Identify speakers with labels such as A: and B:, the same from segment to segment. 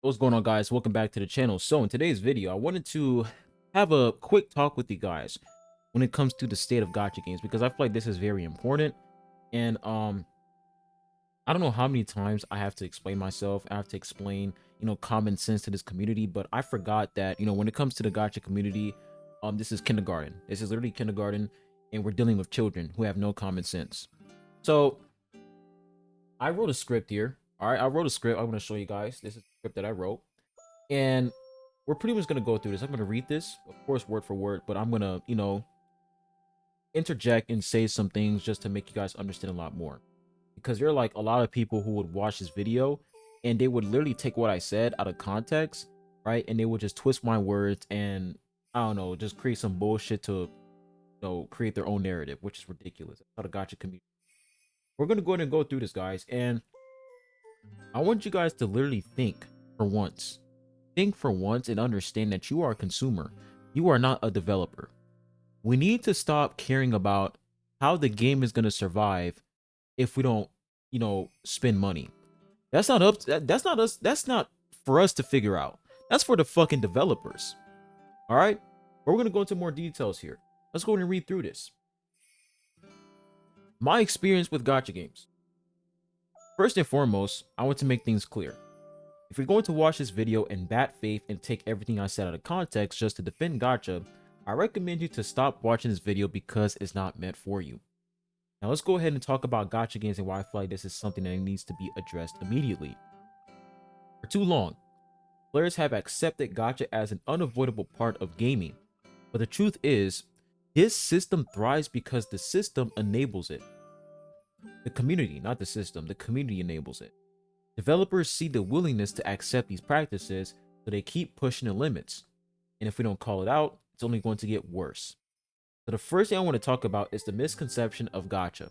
A: What's going on, guys? Welcome back to the channel. So in today's video, I wanted to have a quick talk with you guys when it comes to the state of gacha games, because I feel like this is very important. And I don't know how many times I have to explain myself. I have to explain, common sense to this community, but I forgot that, when it comes to the gacha community, this is kindergarten. This is literally kindergarten, and we're dealing with children who have no common sense. So I wrote a script here. All right, I wrote a script. I'm going to show you guys. This is the script that I wrote. And we're pretty much going to go through this. I'm going to read this, of course, word for word, but I'm going to, interject and say some things just to make you guys understand a lot more. Because there are like a lot of people who would watch this video and they would literally take what I said out of context, right? And they would just twist my words and, I don't know, just create some bullshit to, create their own narrative, which is ridiculous. That's how the gacha community. We're going to go ahead and go through this, guys. And I want you guys to literally think for once. Think for once and understand that you are a consumer. You are not a developer. We need to stop caring about how the game is going to survive if we don't, spend money. That's not up. That's not us. That's not for us to figure out. That's for the fucking developers. All right. But we're going to go into more details here. Let's go ahead and read through this. My experience with gacha games. First and foremost, I want to make things clear. If you're going to watch this video in bad faith and take everything I said out of context just to defend gacha, I recommend you to stop watching this video because it's not meant for you. Now let's go ahead and talk about gacha games and why I feel like this is something that needs to be addressed immediately. For too long, players have accepted gacha as an unavoidable part of gaming, but the truth is, this system thrives because the system enables it. The community, not the system, the community enables it. Developers see the willingness to accept these practices, so they keep pushing the limits. And if we don't call it out, it's only going to get worse. So the first thing I want to talk about is the misconception of gacha.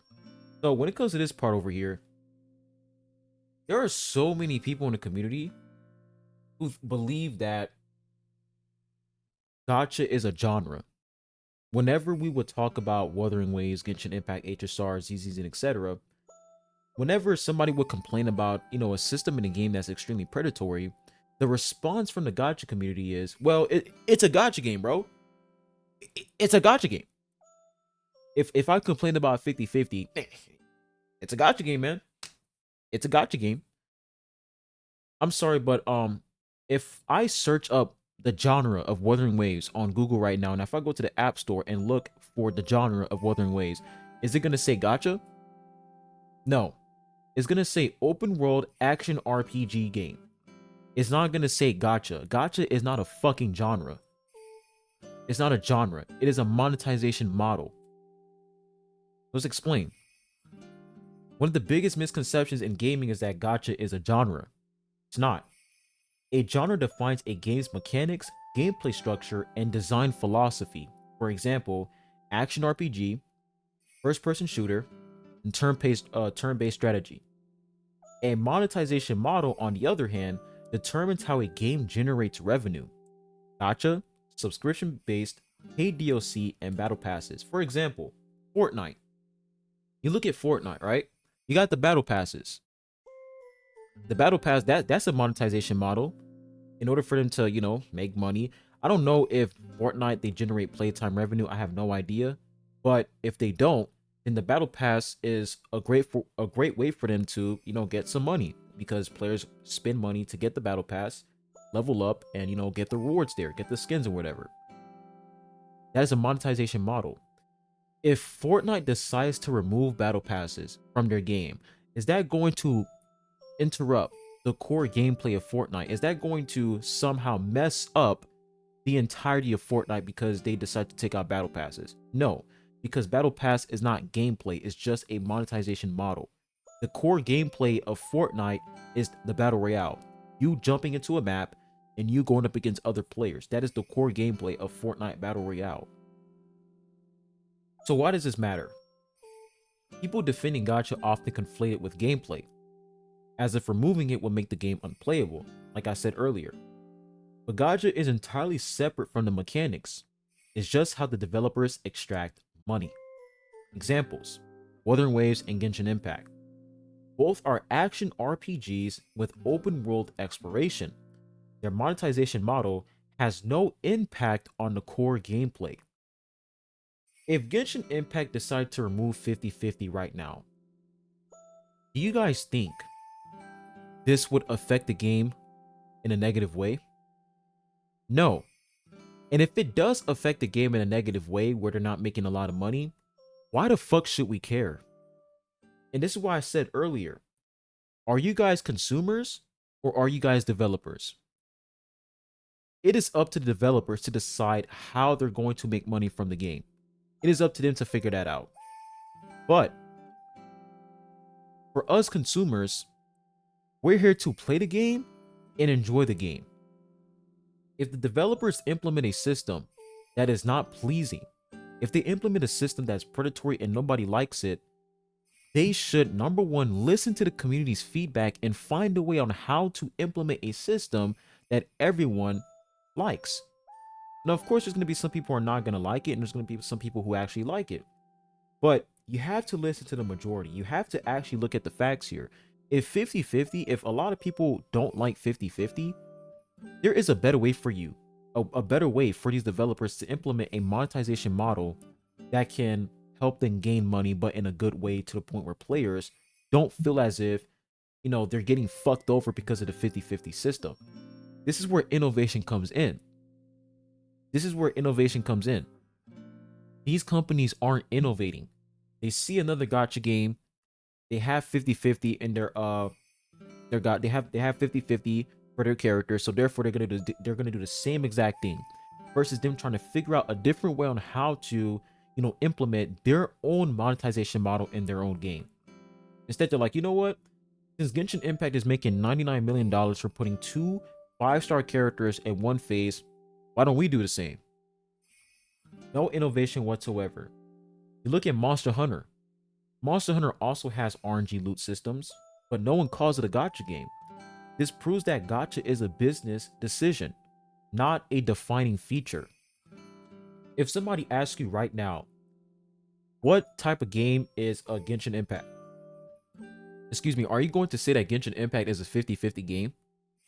A: So when it comes to this part over here, there are so many people in the community who believe that gacha is a genre. Whenever we would talk about Wuthering Waves, Genshin Impact, HSR, ZZs, and etc., whenever somebody would complain about, a system in a game that's extremely predatory, the response from the gacha community is, well, it's a gacha game, bro. It's a gacha game. If I complain about 50-50, it's a gacha game, man. It's a gacha game. I'm sorry, but if I search up the genre of Wuthering Waves on Google right now, and if I go to the App Store and look for the genre of Wuthering Waves, is it gonna say gacha? No. It's gonna say open world action RPG game. It's not gonna say gacha. Gacha is not a fucking genre. It's not a genre. It is a monetization model. Let's explain. One of the biggest misconceptions in gaming is that gacha is a genre. It's not. A genre defines a game's mechanics, gameplay structure, and design philosophy. For example, action RPG, first-person shooter, and turn-based strategy. A monetization model, on the other hand, determines how a game generates revenue. Gacha, subscription-based, paid DLC, and battle passes. For example, Fortnite. You look at Fortnite, right? You got the battle passes. The battle pass, that's a monetization model. In order for them to, make money. I don't know if Fortnite, they generate playtime revenue. I have no idea. But if they don't, then the battle pass is a great way for them to, get some money, because players spend money to get the battle pass, level up, and get the rewards there, get the skins or whatever. That is a monetization model. If Fortnite decides to remove battle passes from their game, is that going to interrupt the core gameplay of Fortnite? Is that going to somehow mess up the entirety of Fortnite because they decide to take out battle passes? No, because battle pass is not gameplay. It's just a monetization model. The core gameplay of Fortnite is the battle royale. You jumping into a map and you going up against other players. That is the core gameplay of Fortnite battle royale. So why does this matter? People defending gacha often conflate it with gameplay, as if removing it would make the game unplayable, like I said earlier. But gacha is entirely separate from the mechanics. It's just how the developers extract money. Examples: Wuthering Waves and Genshin Impact. Both are action RPGs with open world exploration. their monetization model has no impact on the core gameplay. If Genshin Impact decided to remove 50/50 right now, do you guys think this would affect the game in a negative way? No. And if it does affect the game in a negative way where they're not making a lot of money, why the fuck should we care? And this is why I said earlier, are you guys consumers or are you guys developers? It is up to the developers to decide how they're going to make money from the game. It is up to them to figure that out. But for us consumers, we're here to play the game and enjoy the game. If the developers implement a system that is not pleasing, if they implement a system that's predatory and nobody likes it, they should, number one, listen to the community's feedback and find a way on how to implement a system that everyone likes. Now, of course, there's going to be some people who are not going to like it, and there's going to be some people who actually like it. But you have to listen to the majority. You have to actually look at the facts here. If 50/50, if a lot of people don't like 50/50, there is a better way for you, a better way for these developers to implement a monetization model that can help them gain money, but in a good way, to the point where players don't feel as if, they're getting fucked over because of the 50/50 system. This is where innovation comes in. This is where innovation comes in. These companies aren't innovating. They see another gacha game, they have 50/50 in their they have 50/50 for their characters, so therefore they're gonna do the same exact thing, versus them trying to figure out a different way on how to implement their own monetization model in their own game. Instead, they're like, you know what? Since Genshin Impact is making $99 million for putting 2 5-star characters in one phase, why don't we do the same? No innovation whatsoever. You look at Monster Hunter. Monster Hunter also has RNG loot systems, but no one calls it a gacha game. This proves that gacha is a business decision, not a defining feature. If somebody asks you right now, what type of game is a Genshin Impact? Excuse me, are you going to say that Genshin Impact is a 50/50 game?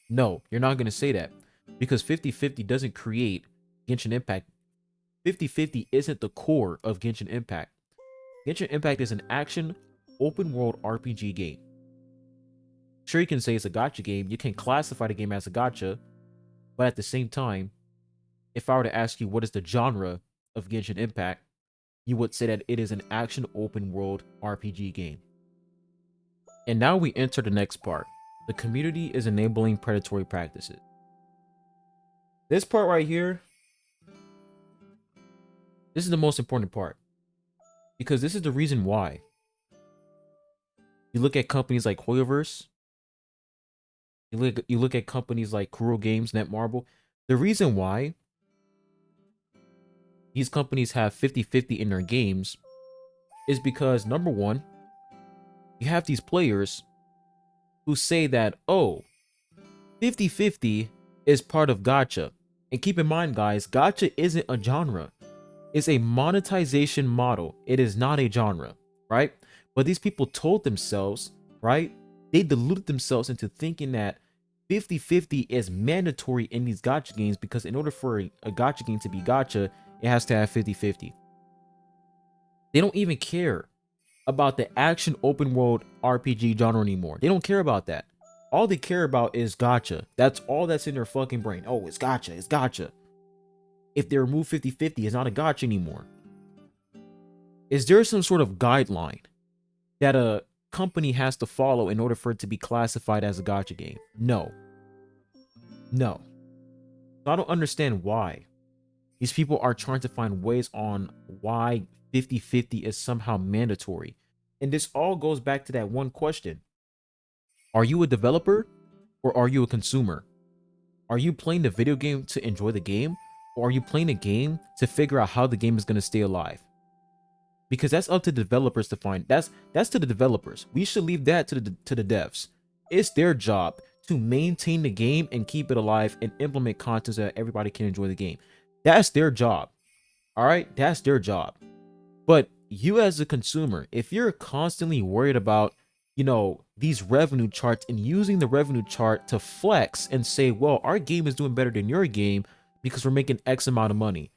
A: No, you're not going to say that, because 50/50 doesn't create Genshin Impact. 50/50 isn't the core of Genshin Impact. Genshin Impact is an action, open world RPG game. Sure, you can say it's a gacha game. You can classify the game as a gacha, but at the same time, if I were to ask you what is the genre of Genshin Impact, you would say that it is an action open world RPG game. And now we enter the next part. The community is enabling predatory practices. This part right here, this is the most important part, because this is the reason why. You look at companies like Hoyoverse, you look at companies like Kuro Games, Netmarble. The reason why these companies have 50/50 in their games is because, number one, you have these players who say that, oh, 50/50 is part of gacha. And keep in mind, guys, gacha isn't a genre. It's a monetization model. It is not a genre, right? But these people told themselves, right? They deluded themselves into thinking that 50/50 is mandatory in these gacha games, because in order for a gacha game to be gacha, it has to have 50/50. They don't even care about the action open world RPG genre anymore. They don't care about that. All they care about is gacha. That's all that's in their fucking brain. Oh, it's gacha, it's gacha. If they remove 50/50, it's not a gacha anymore. Is there some sort of guideline that a company has to follow in order for it to be classified as a gacha game? No. No. So I don't understand why these people are trying to find ways on why 50/50 is somehow mandatory. And this all goes back to that one question. Are you a developer or are you a consumer? Are you playing the video game to enjoy the game, or are you playing a game to figure out how the game is going to stay alive? Because that's up to developers to find. That's to the developers. We should leave that to the devs. It's their job to maintain the game and keep it alive and implement content so that everybody can enjoy the game. That's their job. All right, that's their job. But you as a consumer, if you're constantly worried about, these revenue charts and using the revenue chart to flex and say, well, our game is doing better than your game because we're making X amount of money.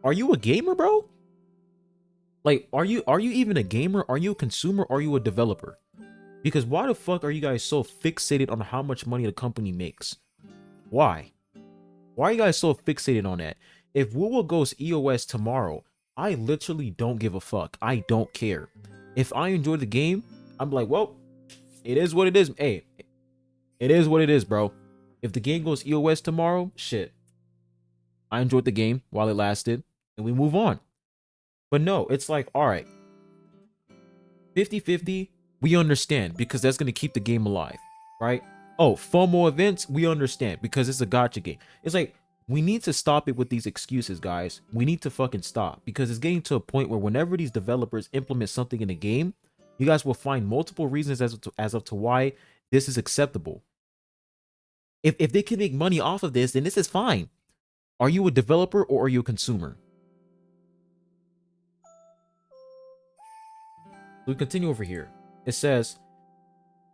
A: Are you a gamer, bro? Like, are you even a gamer? Are you a consumer? Are you a developer? Because why the fuck are you guys so fixated on how much money the company makes? Why? Why are you guys so fixated on that? If Woowa goes EOS tomorrow, I literally don't give a fuck. I don't care. If I enjoy the game, I'm like, well, it is what it is. Hey, it is what it is, bro. If the game goes EOS tomorrow, shit. I enjoyed the game while it lasted, and we move on. But no, it's like, all right, 50-50, we understand because that's going to keep the game alive, right? Oh, FOMO events, we understand because it's a gacha game. It's like, we need to stop it with these excuses, guys. We need to fucking stop because it's getting to a point where whenever these developers implement something in the game, you guys will find multiple reasons as to why this is acceptable. If they can make money off of this, then this is fine. Are you a developer or are you a consumer? We continue over here. It says,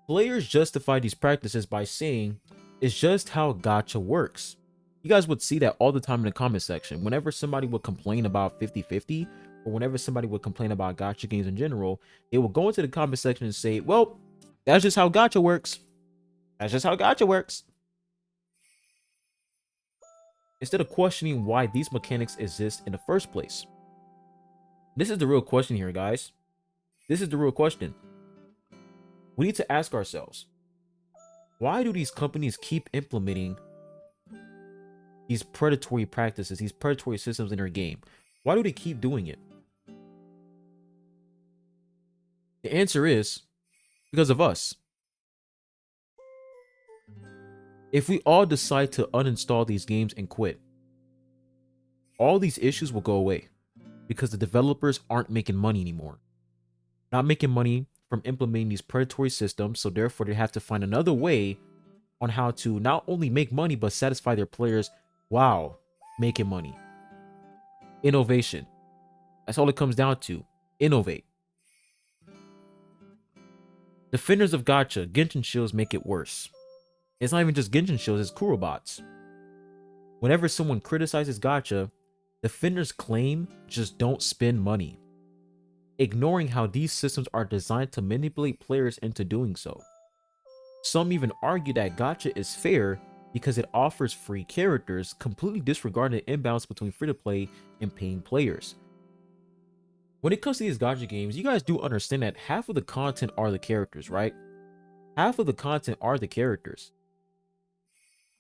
A: players justify these practices by saying, it's just how gacha works. You guys would see that all the time in the comment section. Whenever somebody would complain about 50-50, or whenever somebody would complain about gacha games in general, they will go into the comment section and say, well, that's just how gacha works. That's just how gacha works. Instead of questioning why these mechanics exist in the first place. This is the real question here, guys. This is the real question. We need to ask ourselves, why do these companies keep implementing these predatory practices, these predatory systems in their game? Why do they keep doing it? The answer is because of us. If we all decide to uninstall these games and quit, all these issues will go away because the developers aren't making money anymore. Not making money from implementing these predatory systems, so therefore they have to find another way on how to not only make money but satisfy their players while making money. Innovation. That's all it comes down to. Innovate. Defenders of Gacha, Genshin shields make it worse. It's not even just Genshin shields, it's Kurobots. Whenever someone criticizes Gacha, defenders claim just don't spend money, ignoring how these systems are designed to manipulate players into doing so. Some even argue that Gacha is fair because it offers free characters, completely disregarding the imbalance between free-to-play and paying players. When it comes to these Gacha games, you guys do understand that half of the content are the characters, right? Half of the content are the characters.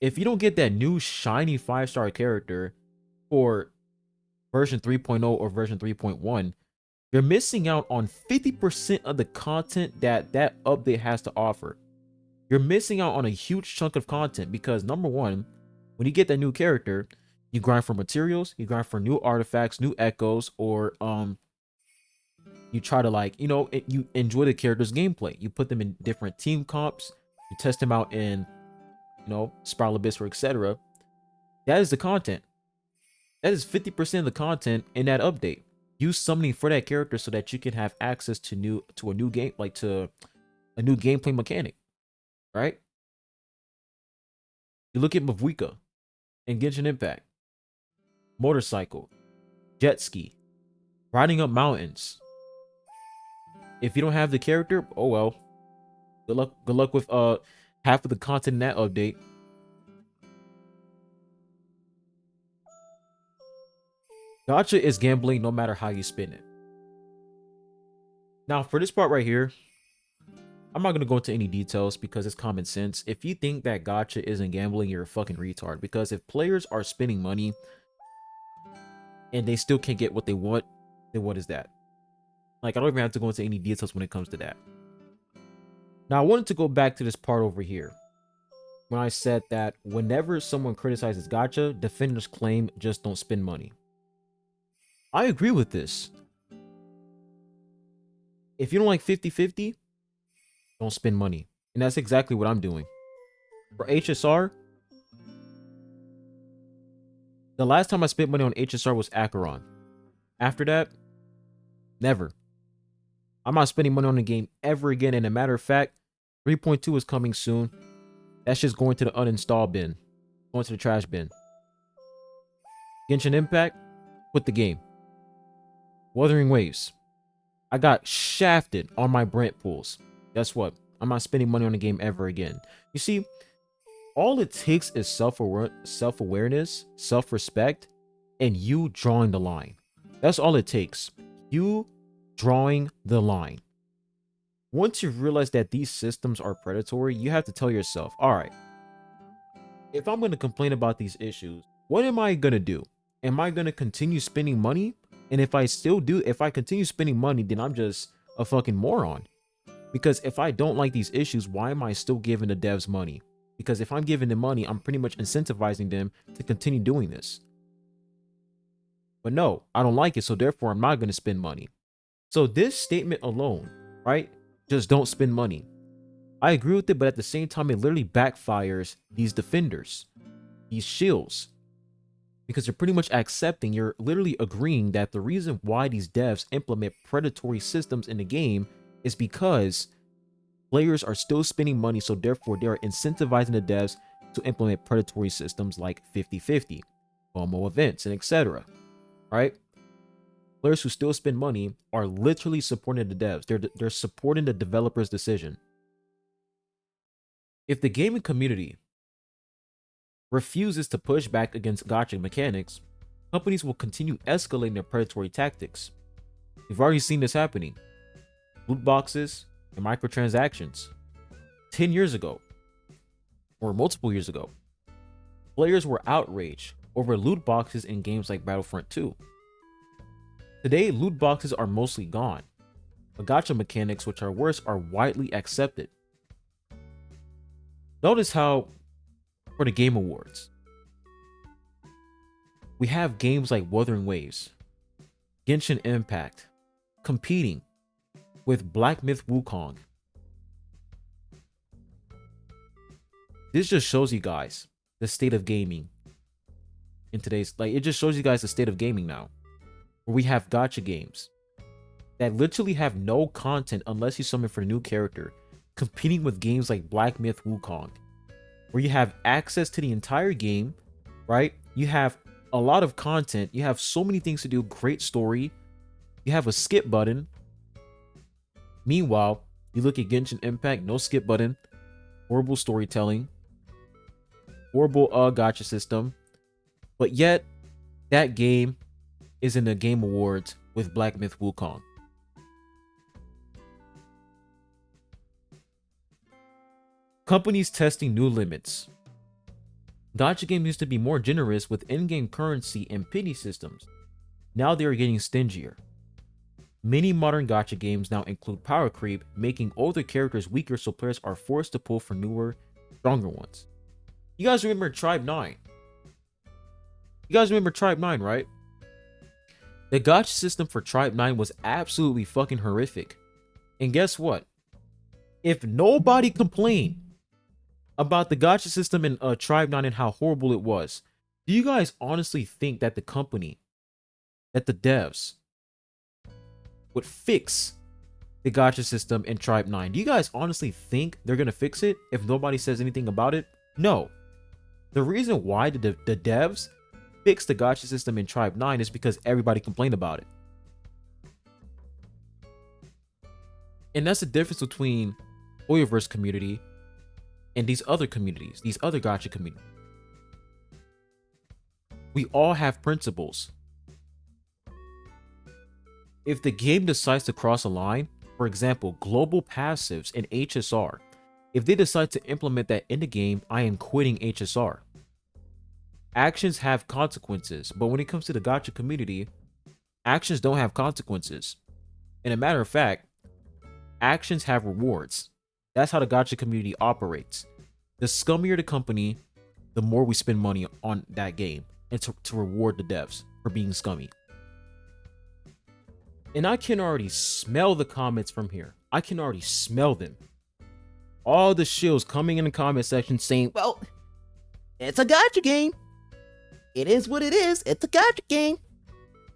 A: If you don't get that new shiny 5-star character for version 3.0 or version 3.1, you're missing out on 50% of the content that update has to offer. You're missing out on a huge chunk of content because, number one, when you get that new character, you grind for materials, you grind for new artifacts, new echoes, or you try to, like, you enjoy the character's gameplay. You put them in different team comps, you test them out in, Spiral Abyss or etc. That is the content. That is 50% of the content in that update. Use summoning for that character so that you can have access to a new game, like to a new gameplay mechanic, right? You look at Mavuika and Genshin Impact, motorcycle, jet ski, riding up mountains. If you don't have the character, oh well. Good luck with half of the content in that update. Gacha is gambling no matter how you spin it. Now, for this part right here, I'm not going to go into any details because it's common sense. If you think that Gacha isn't gambling, you're a fucking retard. Because if players are spending money and they still can't get what they want, then what is that? Like, I don't even have to go into any details when it comes to that. Now, I wanted to go back to this part over here when I said that whenever someone criticizes Gacha, defenders claim just don't spend money. I agree with this. If you don't like 50-50, don't spend money. And that's exactly what I'm doing. For HSR, the last time I spent money on HSR was Acheron. After that, never. I'm not spending money on the game ever again. And a matter of fact, 3.2 is coming soon. That's just going to the uninstall bin. Going to the trash bin. Genshin Impact, quit the game. Wuthering Waves. I got shafted on my Brent pools. Guess what? I'm not spending money on the game ever again. You see, all it takes is self-awareness, self-respect, and you drawing the line. That's all it takes. You drawing the line. Once you realize that these systems are predatory, you have to tell yourself, all right, if I'm going to complain about these issues, what am I going to do? Am I going to continue spending money? And if I continue spending money, then I'm just a fucking moron. Because if I don't like these issues, why am I still giving the devs money? Because if I'm giving them money, I'm pretty much incentivizing them to continue doing this. But no, I don't like it, so therefore I'm not going to spend money. So this statement alone, right? Just don't spend money. I agree with it, but at the same time, it literally backfires these defenders, these shills. Because you're pretty much accepting, you're literally agreeing that the reason why these devs implement predatory systems in the game is because players are still spending money, so therefore they are incentivizing the devs to implement predatory systems like 50/50, FOMO events, and etc. Right? Players who still spend money are literally supporting the devs. They're supporting the developer's decision. If the gaming community refuses to push back against gacha mechanics, companies will continue escalating their predatory tactics. We've already seen this happening. Loot boxes and microtransactions. 10 years ago, or multiple years ago, players were outraged over loot boxes in games like Battlefront 2. Today, loot boxes are mostly gone, but gacha mechanics, which are worse, are widely accepted. Notice how, for the Game Awards, we have games like Wuthering Waves, Genshin Impact, competing with Black Myth Wukong. This just shows you guys the state of gaming in today's, it just shows you guys the state of gaming now. Where we have gacha games that literally have no content unless you summon for a new character, competing with games like Black Myth Wukong, where you have access to the entire game, right? You have a lot of content, you have so many things to do, great story, you have a skip button. Meanwhile, you look at Genshin Impact, no skip button, horrible storytelling, horrible gacha system, but yet that game is in the Game Awards with Black Myth Wukong. Companies testing new limits. Gacha games used to be more generous with in-game currency and pity systems. Now they are getting stingier. Many modern gacha games now include power creep, making older characters weaker so players are forced to pull for newer, stronger ones. You guys remember Tribe 9? You guys remember Tribe 9, right? The gacha system for Tribe 9 was absolutely fucking horrific. And guess what? If nobody complained about the gacha system in Tribe 9 and how horrible it was, do you guys honestly think that the company, that the devs, would fix the gacha system in Tribe 9? Do you guys honestly think they're going to fix it if nobody says anything about it? No. The reason why the devs fixed the gacha system in Tribe 9 is because everybody complained about it. And that's the difference between hoyoverse community and these other communities, these other gacha communities. We all have principles. If the game decides to cross a line, for example, global passives and HSR, if they decide to implement that in the game, I am quitting HSR. Actions have consequences, but when it comes to the gacha community, actions don't have consequences. And a matter of fact, actions have rewards. That's how the gacha community operates. The scummier the company, the more we spend money on that game and to reward the devs for being scummy. And I can already smell the comments from here. I can already smell them. All the shills coming in the comment section saying, well, it's a gacha game. It is what it is. It's a gacha game.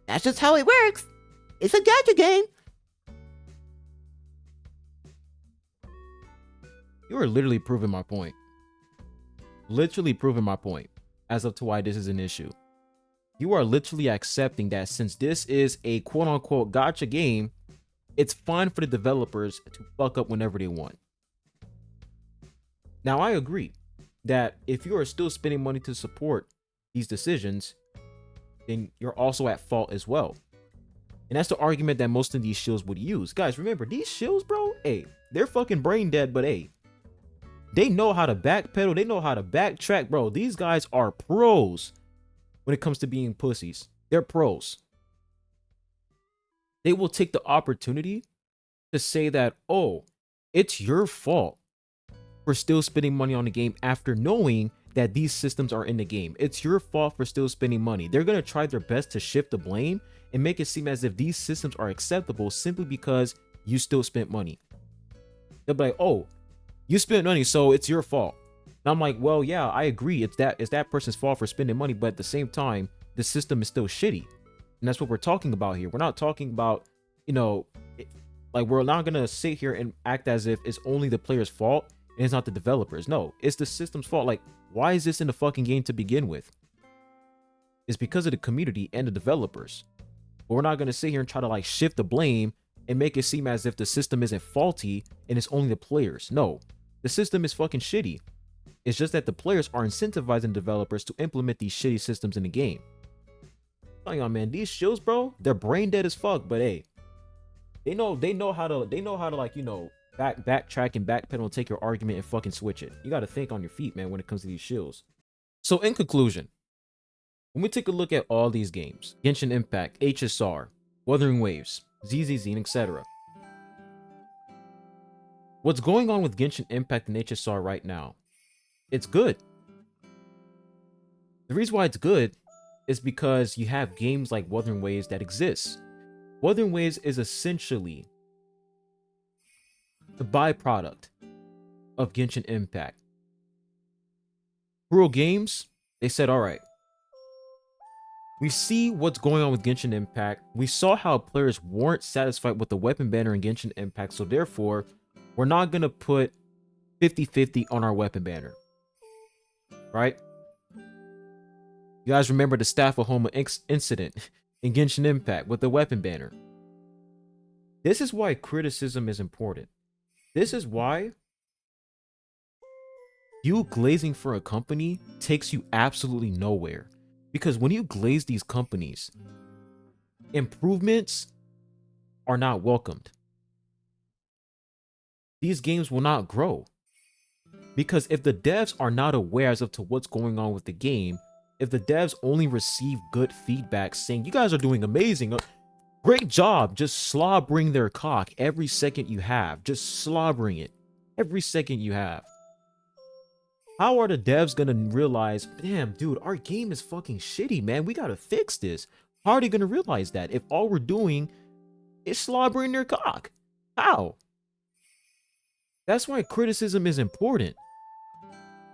A: That's just how it works. It's a gacha game. You are literally proving my point. Literally proving my point as of to why this is an issue. You are literally accepting that since this is a quote-unquote gacha game, it's fine for the developers to fuck up whenever they want. Now, I agree that if you are still spending money to support these decisions, then you're also at fault as well. And that's the argument that most of these shills would use. Guys, remember, these shills, bro, hey, they're fucking brain dead, but hey, they know how to backpedal. They know how to backtrack, bro. These guys are pros when it comes to being pussies. They're pros. They will take the opportunity to say that, oh, it's your fault for still spending money on the game after knowing that these systems are in the game. It's your fault for still spending money. They're going to try their best to shift the blame and make it seem as if these systems are acceptable simply because you still spent money. They'll be like, oh, you spent money, so it's your fault. And I'm like, well, yeah, I agree. It's that person's fault for spending money, but at the same time, the system is still shitty. And that's what we're talking about here. We're not talking about, like, we're not going to sit here and act as if it's only the player's fault and it's not the developers. No, it's the system's fault. Like, why is this in the fucking game to begin with? It's because of the community and the developers. But we're not going to sit here and try to, like, shift the blame and make it seem as if the system isn't faulty and it's only the players. No, the system is fucking shitty. It's just that the players are incentivizing developers to implement these shitty systems in the game. I'm telling y'all, man, these shills, bro, they're brain dead as fuck, but hey, they know how to like, backtrack and backpedal and take your argument and fucking switch it. You got to think on your feet, man, when it comes to these shills. So in conclusion, when we take a look at all these games, Genshin Impact, HSR, Wuthering Waves, ZZZ, etc. What's going on with Genshin Impact and HSR right now? It's good. The reason why it's good is because you have games like Wuthering Waves that exist. Wuthering Waves is essentially the byproduct of Genshin Impact. Cruel Games, they said, all right, we see what's going on with Genshin Impact. We saw how players weren't satisfied with the weapon banner in Genshin Impact, so therefore, we're not going to put 50-50 on our weapon banner. Right? You guys remember the Staffahoma incident in Genshin Impact with the weapon banner. This is why criticism is important. This is why you glazing for a company takes you absolutely nowhere. Because when you glaze these companies, improvements are not welcomed. These games will not grow. Because if the devs are not aware as to what's going on with the game, if the devs only receive good feedback saying, you guys are doing amazing, great job, just slobbering their cock every second you have, just slobbering it every second you have. How are the devs gonna realize, damn, dude, our game is fucking shitty, man, we gotta fix this? How are they gonna realize that if all we're doing is slobbering their cock? How? That's why criticism is important.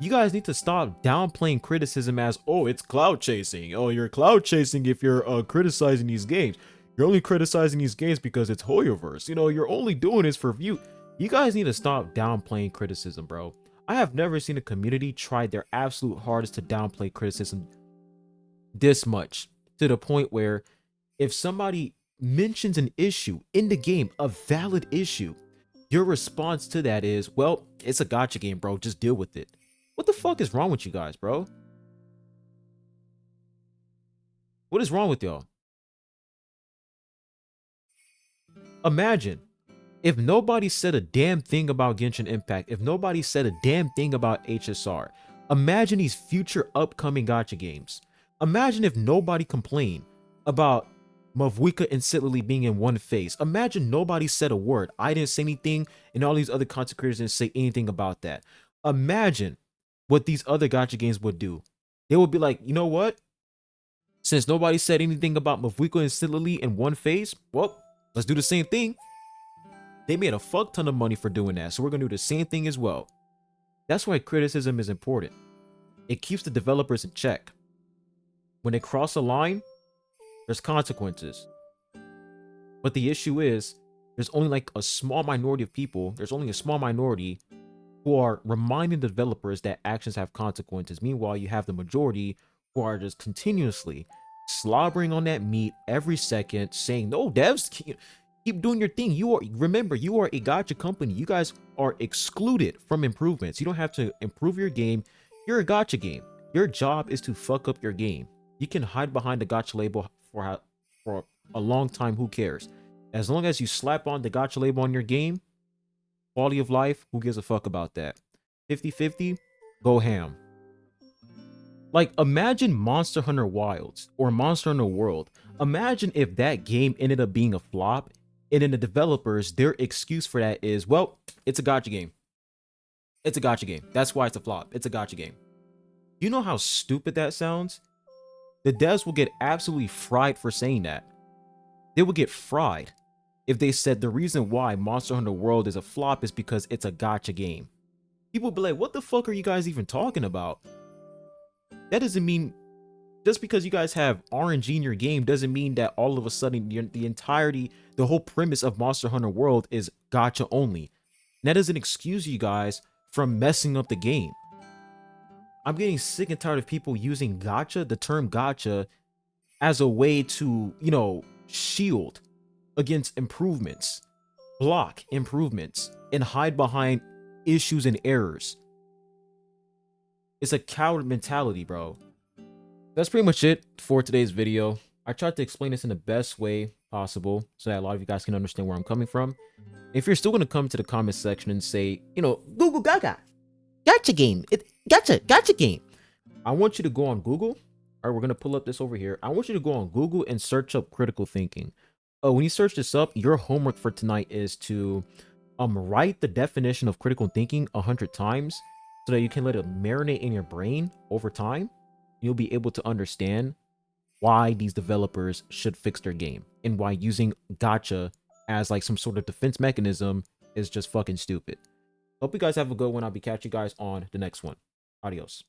A: You guys need to stop downplaying criticism as, oh, it's cloud chasing. Oh, you're cloud chasing if you're criticizing these games. You're only criticizing these games because it's hoyoverse. You're only doing this for view. You guys need to stop downplaying criticism, bro. I have never seen a community try their absolute hardest to downplay criticism this much, to the point where if somebody mentions an issue in the game, a valid issue, your response to that is, well, it's a gacha game, bro. Just deal with it. What the fuck is wrong with you guys, bro? What is wrong with y'all? Imagine if nobody said a damn thing about Genshin Impact, if nobody said a damn thing about HSR. Imagine these future upcoming gacha games. Imagine if nobody complained about Mavwika and Sitlily being in one phase. Imagine nobody said a word. I didn't say anything, and all these other content creators didn't say anything about that. Imagine what these other gacha games would do. They would be like, you know what? Since nobody said anything about Mavwika and Sitlily in one phase, well, let's do the same thing. They made a fuck ton of money for doing that, so we're gonna do the same thing as well. That's why criticism is important. It keeps the developers in check. When they cross a line, there's consequences. But the issue is, there's only like a small minority of people, there's only a small minority who are reminding the developers that actions have consequences. Meanwhile, you have the majority who are just continuously slobbering on that meat every second, saying, "No, devs, keep doing your thing. You are remember, you are a gacha company. You guys are excluded from improvements. You don't have to improve your game. You're a gacha game. Your job is to fuck up your game. You can hide behind the gacha label for a long time. Who cares? As long as you slap on the gacha label on your game, quality of life, who gives a fuck about that? 50-50, go ham." Like, imagine Monster Hunter Wilds or Monster Hunter World. Imagine if that game ended up being a flop, and then the developers, their excuse for that is, well, it's a gacha game. It's a gacha game. That's why it's a flop. It's a gacha game. You know how stupid that sounds? The devs will get absolutely fried for saying that. They will get fried if they said the reason why Monster Hunter World is a flop is because it's a gacha game. People will be like, what the fuck are you guys even talking about? That doesn't mean, just because you guys have RNG in your game doesn't mean that all of a sudden the whole premise of Monster Hunter World is gacha only. And that doesn't excuse you guys from messing up the game. I'm getting sick and tired of people using gacha, the term gacha, as a way to, shield against improvements, block improvements, and hide behind issues and errors. It's a coward mentality, bro. That's pretty much it for today's video. I tried to explain this in the best way possible so that a lot of you guys can understand where I'm coming from. If you're still going to come to the comment section and say, Google Gaga, gacha game, gacha game, I want you to go on Google. All right, we're going to pull up this over here. I want you to go on Google and search up critical thinking. When you search this up, your homework for tonight is to write the definition of critical thinking 100 times so that you can let it marinate in your brain over time. You'll be able to understand why these developers should fix their game and why using gacha as like some sort of defense mechanism is just fucking stupid. Hope you guys have a good one. I'll be catching you guys on the next one. Adios.